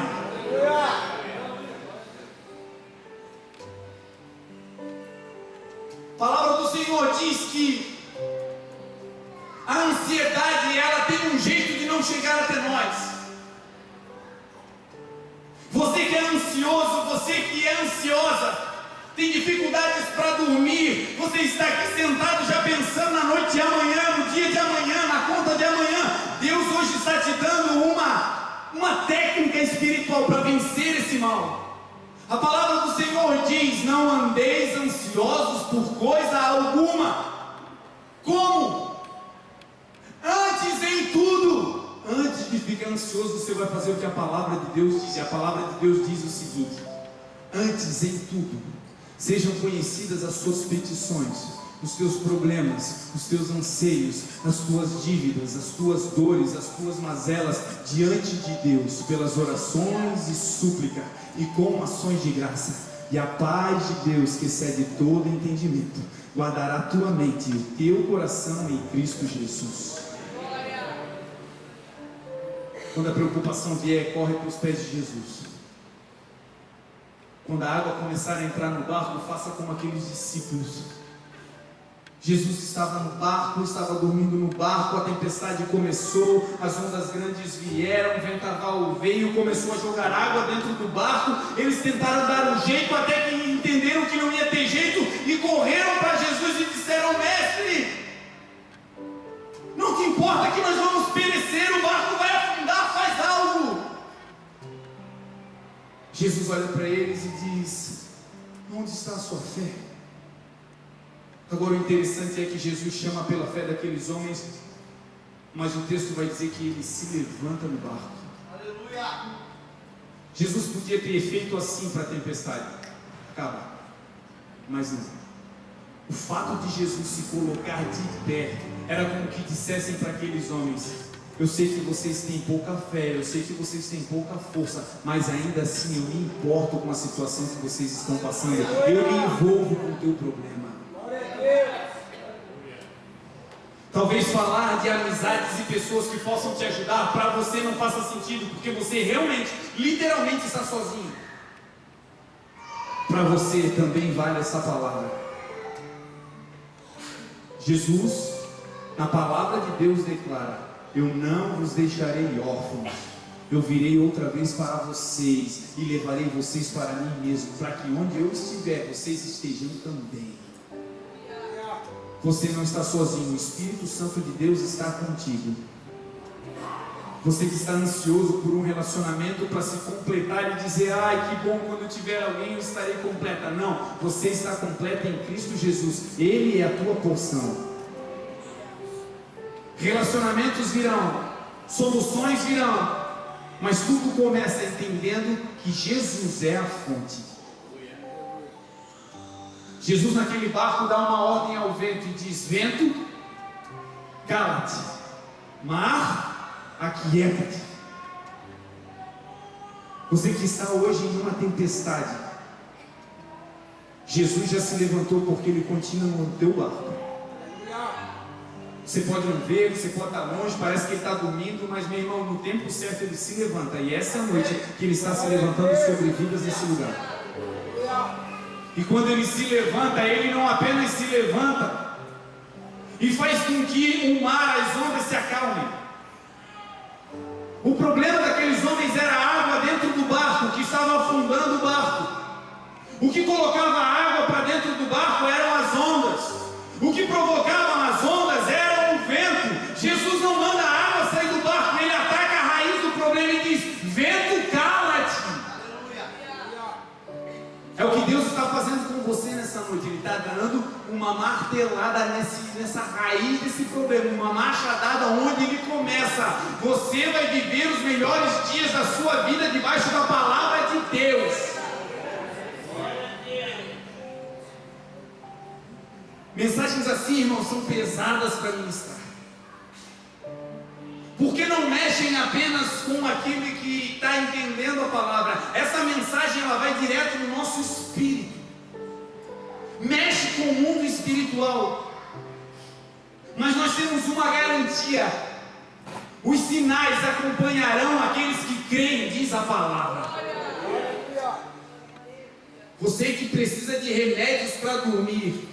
A palavra do Senhor diz que a ansiedade, ela tem um jeito de não chegar até nós. Você que é ansioso, você que é ansiosa, tem dificuldades para dormir, você está aqui sentado já pensando na noite de amanhã, no dia de amanhã, na conta de amanhã. Deus hoje está te dando uma técnica espiritual para vencer esse mal. A palavra do Senhor diz: não andeis ansiosos por coisa alguma. Como? Antes em tudo. Antes de ficar ansioso, você vai fazer o que a palavra de Deus diz. E a palavra de Deus diz o seguinte: antes em tudo, sejam conhecidas as suas petições os teus problemas, os teus anseios, as tuas dívidas, as tuas dores, as tuas mazelas diante de Deus, pelas orações e súplica e com ações de graça. E a paz de Deus, que excede todo entendimento, guardará a tua mente e o teu coração em Cristo Jesus. Quando a preocupação vier, corre para os pés de Jesus. Quando a água começar a entrar no barco, faça como aqueles discípulos. Jesus estava no barco, estava dormindo no barco, a tempestade começou, as ondas grandes vieram, o vendaval veio, começou a jogar água dentro do barco. Eles tentaram dar um jeito, até que entenderam que não ia ter jeito e correram para Jesus e disseram: mestre, não te importa que nós vamos perecer, o barco vai afundar, faz algo. Jesus olha para eles e diz: onde está a sua fé? Agora, o interessante é que Jesus chama pela fé daqueles homens, mas o texto vai dizer que ele se levanta no barco. Aleluia! Jesus podia ter feito assim para a tempestade, acaba, mas não. O fato de Jesus se colocar de pé era como que dissessem para aqueles homens: eu sei que vocês têm pouca fé, eu sei que vocês têm pouca força, mas ainda assim eu me importo com a situação que vocês estão passando, eu me envolvo com o teu problema. Talvez falar de amizades e pessoas que possam te ajudar para você não faça sentido, porque você realmente, literalmente está sozinho. Para você também vale essa palavra. Jesus, na palavra de Deus, declara: eu não vos deixarei órfãos, eu virei outra vez para vocês e levarei vocês para mim mesmo, para que onde eu estiver, vocês estejam também. Você não está sozinho, o Espírito Santo de Deus está contigo. Você que está ansioso por um relacionamento para se completar e dizer: ai, que bom, quando tiver alguém eu estarei completa. Não, você está completa em Cristo Jesus, Ele é a tua porção. Relacionamentos virão, soluções virão, mas tudo começa entendendo que Jesus é a fonte. Jesus naquele barco dá uma ordem ao vento e diz: vento, cala-te, mar, aquieta-te. Você que está hoje em uma tempestade, Jesus já se levantou porque Ele continua no teu barco. Você pode não ver, você pode estar longe, parece que Ele está dormindo, mas meu irmão, no tempo certo Ele se levanta, e essa é a noite que Ele está se levantando sobre vidas nesse lugar. E quando Ele se levanta, Ele não apenas se levanta e faz com que o mar, as ondas se acalmem. O problema daqueles homens era a água dentro do barco, que estava afundando o barco. O que colocava a água para dentro do barco eram as ondas. O que provocava as ondas era o vento. Jesus não manda a água sair do barco, Ele ataca a raiz do problema e diz: vento, cala-te. É o que Deus está fazendo com você nessa noite. Ele está dando uma martelada nessa raiz desse problema, uma machadada onde ele começa. Você vai viver os melhores dias da sua vida debaixo da palavra de Deus. Mensagens assim, irmãos, são pesadas para ministrar, porque não mexem apenas com aquele que está entendendo a palavra. Essa mensagem ela vai direto no nosso espírito, mexe com o mundo espiritual. Mas nós temos uma garantia: os sinais acompanharão aqueles que creem, diz a palavra. Você que precisa de remédios para dormir,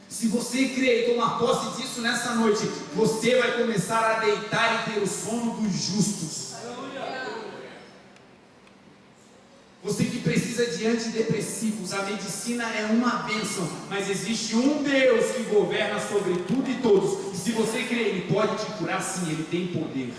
se você crer e tomar posse disso nessa noite, você vai começar a deitar e ter o sono dos justos. Você que precisa de antidepressivos, a medicina é uma bênção, mas existe um Deus que governa sobre tudo e todos. E se você crer, Ele pode te curar sim, Ele tem poder.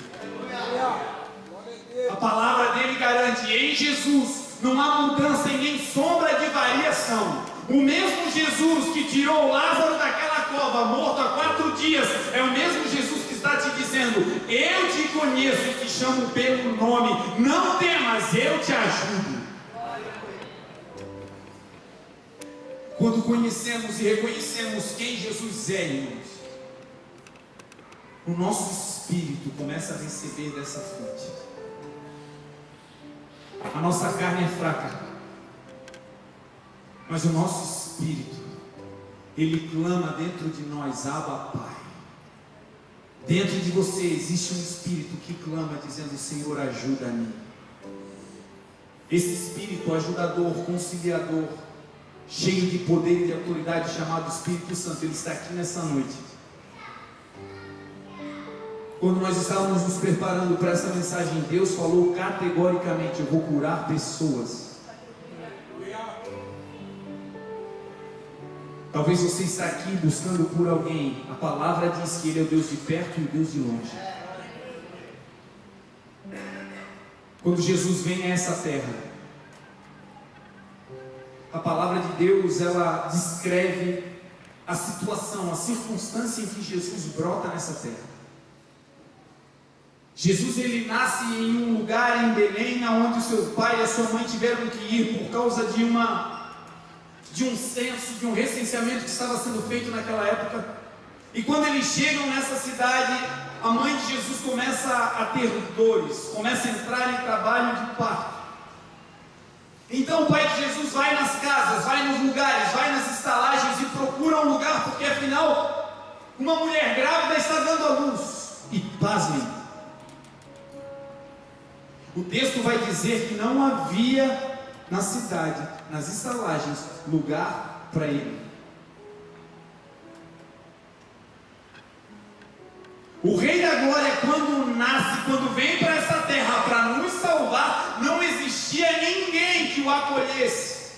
A palavra dele garante: em Jesus não há mudança e nem sombra de variação. O mesmo Jesus que tirou Lázaro daquela cova, morto há 4 dias, é o mesmo Jesus que está te dizendo: eu te conheço e te chamo pelo nome, não temas, eu te ajudo. Quando conhecemos e reconhecemos quem Jesus é, irmãos, o nosso espírito começa a receber dessa fonte. A nossa carne é fraca, mas o nosso espírito, ele clama dentro de nós, Abba, Pai. Dentro de você existe um espírito que clama dizendo: Senhor, ajuda-me. Esse espírito ajudador, conciliador, cheio de poder e de autoridade, chamado Espírito Santo, ele está aqui nessa noite. Quando nós estávamos nos preparando para essa mensagem, Deus falou categoricamente: eu vou curar pessoas. Talvez você está aqui buscando por alguém. A palavra diz que Ele é o Deus de perto e o Deus de longe. Quando Jesus vem a essa terra, a palavra de Deus, ela descreve a situação, a circunstância em que Jesus brota nessa terra. Jesus, ele nasce em um lugar em Belém, onde o seu pai e a sua mãe tiveram que ir por causa de um censo, de um recenseamento que estava sendo feito naquela época. E quando eles chegam nessa cidade, a mãe de Jesus começa a ter dores, começa a entrar em trabalho de parto. Então o pai de Jesus vai nas casas, vai nos lugares, vai nas estalagens e procura um lugar, porque afinal uma mulher grávida está dando à luz. E pasmem, o texto vai dizer que não havia na cidade, nas estalagens, lugar para ele. O Rei da Glória, quando nasce, quando vem para essa terra para nos salvar, não existia ninguém que o acolhesse.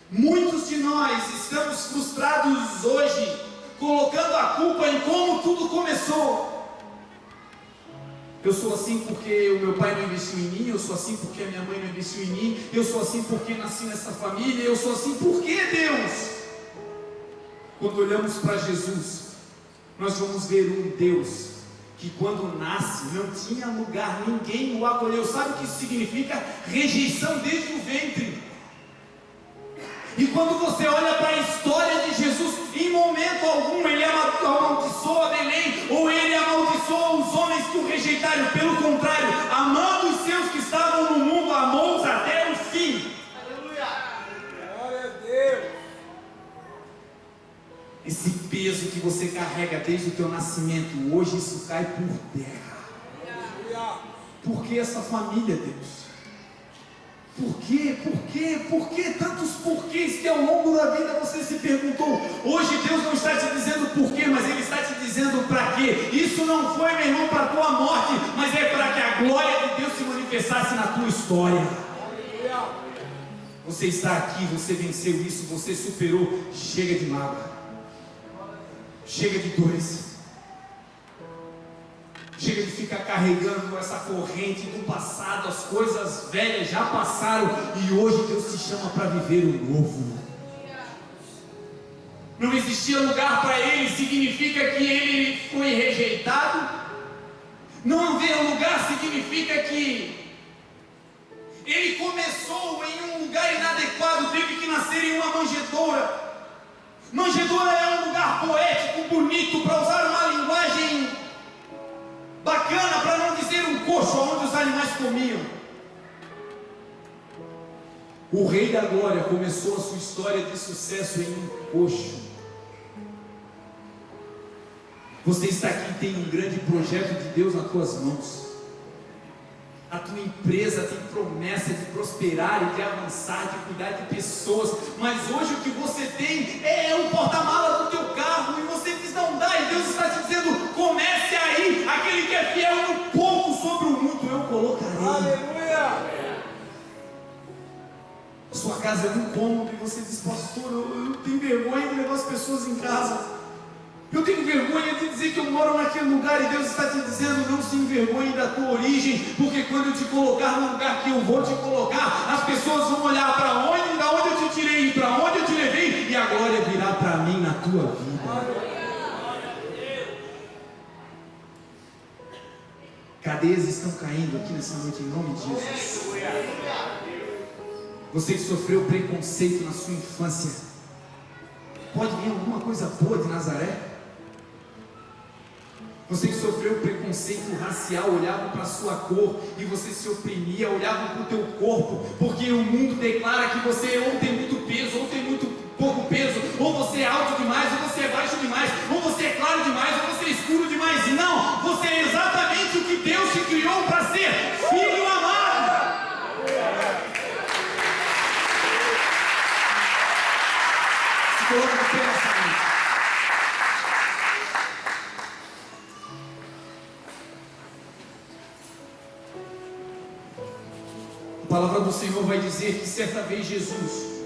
Muitos de nós estamos frustrados hoje, colocando a culpa em como tudo começou. Eu sou assim porque o meu pai não investiu em mim, eu sou assim porque a minha mãe não investiu em mim, eu sou assim porque nasci nessa família, eu sou assim porque Deus. Quando olhamos para Jesus, nós vamos ver um Deus que quando nasce não tinha lugar, ninguém o acolheu. Sabe o que isso significa? Rejeição desde o ventre. E quando você olha para a história de Jesus, em momento algum ele amaldiçoa Belém, ou ele amaldiçoa os homens que o rejeitaram. Pelo contrário, amando os seus que estavam no mundo, amou-os até o fim. Aleluia! Glória a Deus! Esse peso que você carrega desde o teu nascimento, hoje isso cai por terra. Aleluia! Por que essa família, Deus? Por quê? Por quê? Por que tantos porquês que ao longo da vida você se perguntou? Hoje Deus não está te dizendo porquê, mas Ele está te dizendo para quê. Isso não foi, meu irmão, para a tua morte, mas é para que a glória de Deus se manifestasse na tua história. Aleluia! Você está aqui, você venceu isso, você superou. Chega de mágoa, chega de dores, chega de ficar carregando essa corrente do passado. As coisas velhas já passaram e hoje Deus te chama para viver o novo. Não existia lugar para ele, significa que ele foi rejeitado. Não haver lugar significa que ele começou em um lugar inadequado, teve que nascer em uma manjedoura. Manjedoura é um lugar poético, bonito, para usar uma linguagem bacana, para não dizer um coxo, onde os animais comiam. O Rei da Glória começou a sua história de sucesso em um coxo. Você está aqui e tem um grande projeto de Deus nas tuas mãos. A tua empresa tem promessa de prosperar e de avançar, de cuidar de pessoas, mas hoje o que você tem é um porta-mala do teu carro, e você diz não dá, e Deus está te dizendo, comece aí, aquele que é fiel no pouco, sobre o muito eu colocarei. Aleluia! Sua casa é um cômodo e você diz, pastor, eu tenho vergonha de levar as pessoas em casa. Eu tenho vergonha de dizer que eu moro naquele lugar, e Deus está te dizendo, não se envergonhe da tua origem, porque quando eu te colocar no lugar que eu vou te colocar, as pessoas vão olhar para onde, da onde eu te tirei, para onde eu te levei, e a glória virá para mim na tua vida. Cadeias estão caindo aqui nessa noite em nome de Jesus. Você que sofreu preconceito na sua infância, pode vir alguma coisa boa de Nazaré? Você que sofreu preconceito racial, olhavam para a sua cor e você se oprimia, olhavam para o teu corpo, porque o mundo declara que você ou tem muito peso, ou tem muito pouco peso, ou você é alto demais, ou você é baixo demais, ou você é claro demais, ou você é escuro demais. Não, você é exatamente o que Deus te criou para ser, filho amado. Se coloca de pé nessa noite. A palavra do Senhor vai dizer que certa vez Jesus,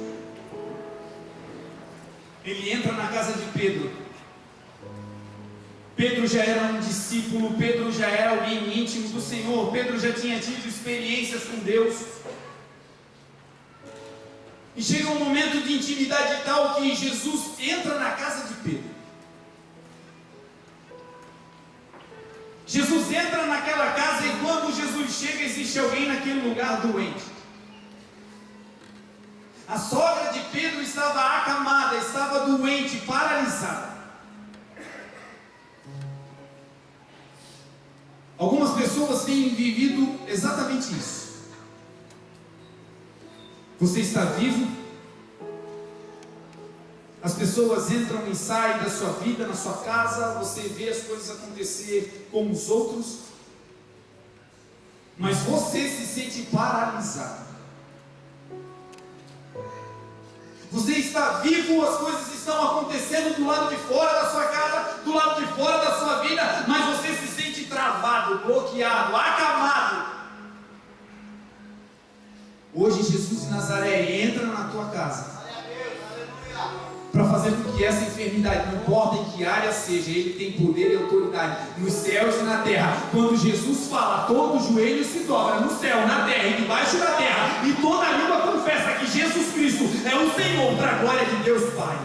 ele entra na casa de Pedro. Pedro já era um discípulo, Pedro já era alguém íntimo do Senhor, Pedro já tinha tido experiências com Deus. E chega um momento de intimidade tal que Jesus entra na casa de Pedro. Jesus entra naquela casa e quando Jesus chega, existe alguém naquele lugar doente. A sogra de Pedro estava acamada, estava doente, paralisada. Algumas pessoas têm vivido exatamente isso. Você está vivo? As pessoas entram e saem da sua vida, na sua casa, você vê as coisas acontecer como os outros, mas você se sente paralisado. Você está vivo, as coisas estão acontecendo do lado de fora da sua casa, do lado de fora da sua vida, mas você se sente travado, bloqueado, acamado. Hoje Jesus de Nazaré entra na tua casa para fazer com que essa enfermidade, não importa em que área seja, ele tem poder e autoridade nos céus e na terra. Quando Jesus fala, todo joelho se dobra no céu, na terra e debaixo da terra, e toda língua confessa que Jesus Cristo é o Senhor, para a glória de Deus Pai.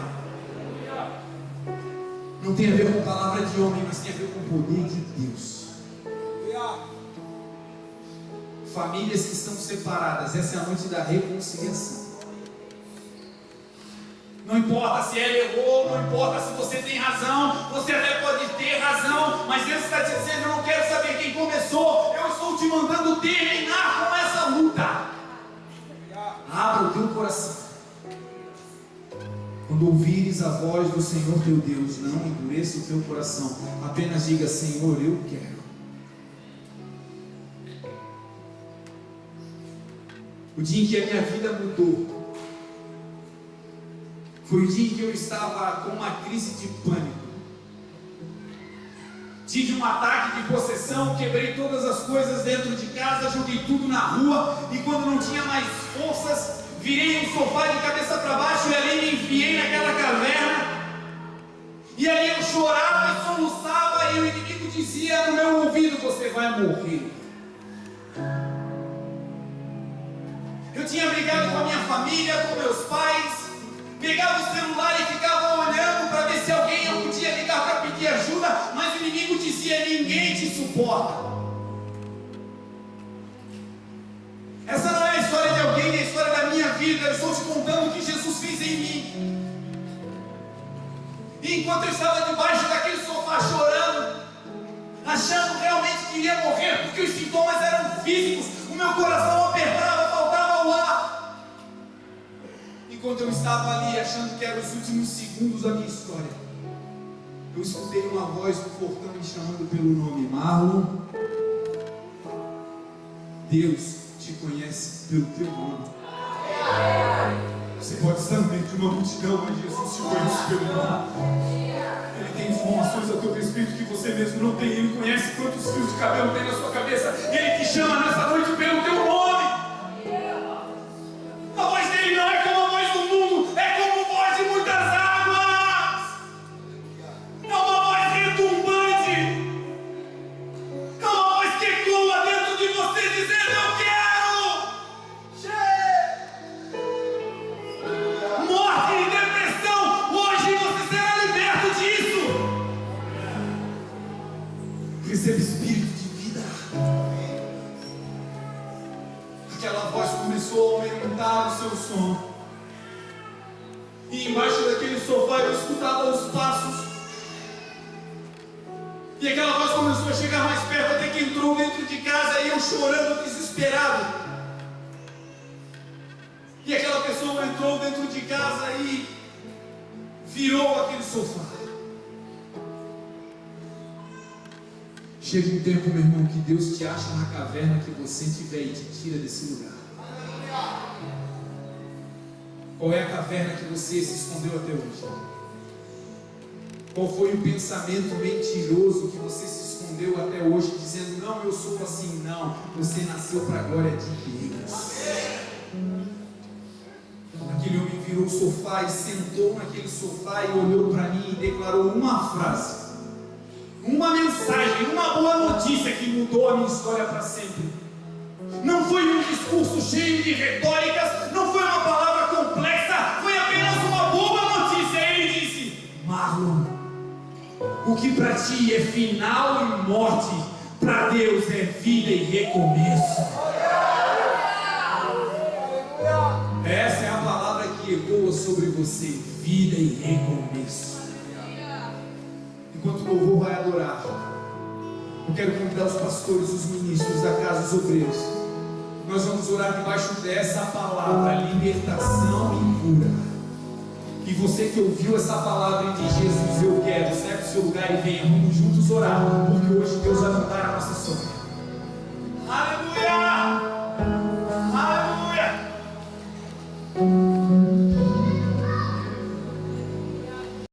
Não tem a ver com palavra de homem, mas tem a ver com o poder de Deus. Famílias que estão separadas, essa é a noite da reconciliação. Não importa se ela errou, não importa se você tem razão, você até pode ter razão, mas Deus está te dizendo, eu não quero saber quem começou, eu estou te mandando terminar com essa luta. Abra o teu coração. Quando ouvires a voz do Senhor teu Deus, não endureça o teu coração, apenas diga, Senhor, eu quero. O dia em que a minha vida mudou foi o dia em que eu estava com uma crise de pânico. Tive um ataque de possessão, quebrei todas as coisas dentro de casa, joguei tudo na rua, e quando não tinha mais forças, virei um sofá de cabeça para baixo e ali me enfiei naquela caverna. E ali eu chorava e soluçava, e o inimigo dizia no meu ouvido, você vai morrer. Eu tinha brigado com a minha família, com meus pais, pegava o celular e ficava olhando para ver se alguém eu podia ligar para pedir ajuda, mas o inimigo dizia, ninguém te suporta. Essa não é a história de alguém, é a história da minha vida. Eu estou te contando o que Jesus fez em mim. E enquanto eu estava debaixo daquele sofá chorando, achando realmente que iria morrer, porque os sintomas eram físicos, o meu coração apertava, faltava o ar. Enquanto eu estava ali achando que eram os últimos segundos da minha história, eu escutei uma voz do portão me chamando pelo nome. Marlon, Deus te conhece pelo teu nome. Você pode estar no meio de uma multidão, mas Jesus te conhece pelo nome. Ele tem informações a teu respeito que você mesmo não tem. Ele conhece quantos fios de cabelo tem na sua cabeça. Ele te chama nessa noite pelo teu nome. A voz dele não é como a voz do mundo, é como a voz de muitas águas. É uma voz retumbante. É uma voz que ecoa dentro de você dizendo, eu quero. Morte e depressão, hoje você será liberto disso. Receba espírito de vida. voz começou a aumentar o seu som. E embaixo daquele sofá eu escutava os passos. E aquela voz começou a chegar mais perto, até que entrou dentro de casa e eu chorando, desesperado. E aquela pessoa entrou dentro de casa e virou aquele sofá. Chega um tempo, meu irmão, que Deus te acha na caverna que você estiver e te tira desse lugar. Qual é a caverna que você se escondeu até hoje? Qual foi o pensamento mentiroso que você se escondeu até hoje, dizendo, não, eu sou assim? Não, você nasceu para a glória de Deus. Aquele homem virou o sofá e sentou naquele sofá e olhou para mim e declarou uma frase, uma mensagem, uma boa notícia que mudou a minha história para sempre. Não foi um discurso cheio de retóricas, não foi uma palavra complexa, foi apenas uma boa notícia. Ele disse, Marlon, o que para ti é final e morte, para Deus é vida e recomeço. Essa é a palavra que ecoa sobre você, vida e recomeço. Enquanto o louvor vai adorar, eu quero convidar os pastores, os ministros da casa, os obreiros. Nós vamos orar debaixo dessa palavra, libertação e cura. E você que ouviu essa palavra e diz, Jesus, eu quero, sai do seu lugar e venha, vamos juntos orar, porque hoje Deus vai mudar a nossa história. Aleluia!